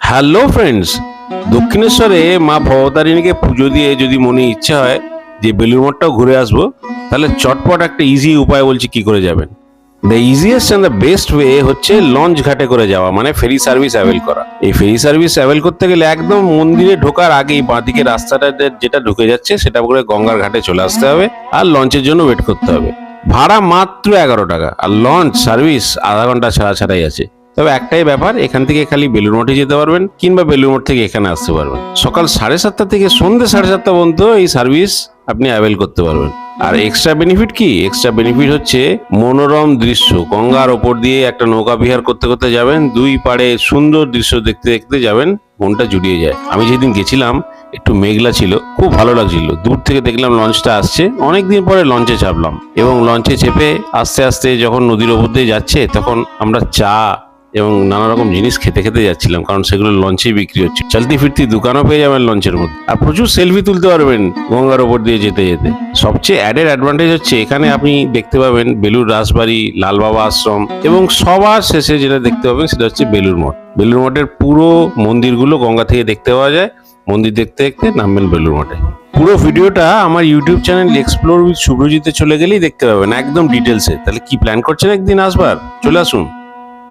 Hello friends, দক্ষিণেশ্বরে মা ভবতারিণীকে পুজো দিয়ে যদি মনে ইচ্ছা হয় যে বেলুড় মঠটাও ঘুরে আসবো, তাহলে চটপট একটা ইজি উপায় বলছি কি করে যাবেন। The easiest and the best way হচ্ছে লঞ্চ ঘাটে করে যাওয়া, মানে ফেরি সার্ভিস অ্যাভেল করা। এই ফেরি সার্ভিস অ্যাভেল করতে গেলে একদম মন্দিরে ঢোকার আগেই বাঁদিকে রাস্তাটা যেটা ঢুকে যাচ্ছে সেটা করে গঙ্গার ঘাটে চলে আসতে হবে, আর লঞ্চের জন্য ওয়েট করতে হবে। ভাড়া মাত্র 11 টাকা, আর লঞ্চ সার্ভিস আধা ঘন্টা ছাড়া ছাড়াই আছে। তবে একটাই ব্যাপার, এখান থেকে খালি বেলুড় মঠে যেতে পারবেন, কিংবা বেলুড় মঠ থেকে এখানে আসতে পারবেন। সকাল 7:30 থেকে সন্ধ্যে 7:30 পর্যন্ত এই সার্ভিস আপনি অ্যাভেল করতে পারবেন। আর এক্সট্রা বেনিফিট কি? এক্সট্রা বেনিফিট হচ্ছে মনোরম দৃশ্য। গঙ্গার ওপর দিয়ে একটা নৌকা বিহার করতে করতে যাবেন, দুই পাড়ে সুন্দর দৃশ্য দেখতে দেখতে যাবেন, মনটা জুড়িয়ে যায়। আমি যেদিন গেছিলাম একটু মেঘলা ছিল, খুব ভালো লাগছিল। দূর থেকে দেখলাম লঞ্চটা আসছে, অনেকদিন পরে লঞ্চে চাপলাম, এবং লঞ্চে চেপে আস্তে আস্তে যখন নদীর ওপর দিয়ে যাচ্ছে তখন আমরা চা এবং নানা রকম জিনিস খেতে খেতে যাচ্ছিলাম, কারণ সেগুলো লঞ্চেই বিক্রি হচ্ছে। চলতি ফিরতি দোকানও পেয়ে যাবেন লঞ্চের মধ্যে, আর প্রচুর সেলফি তুলতে পারবেন গঙ্গার ওপর দিয়ে যেতে যেতে। সবচেয়ে অ্যাডেড অ্যাডভান্টেজ হচ্ছে এখানে আপনি দেখতে পাবেন বেলুড় রাসবাড়ি, লাল বাবা আশ্রম, এবং সবার শেষে যেটা দেখতে পাবেন সেটা হচ্ছে বেলুড় মঠ। বেলুড় মঠের পুরো মন্দিরগুলো গঙ্গা থেকে দেখতে পাওয়া যায়। মন্দির দেখতে দেখতে নামবেন বেলুড় মঠে। পুরো ভিডিওটা আমার ইউটিউব চ্যানেল এক্সপ্লোর উইথ শুভ্রজিতে চলে গেলেই দেখতে পাবেন একদম ডিটেলসে। তাহলে কি প্ল্যান করছেন একদিন আসবার? চলে আসুন।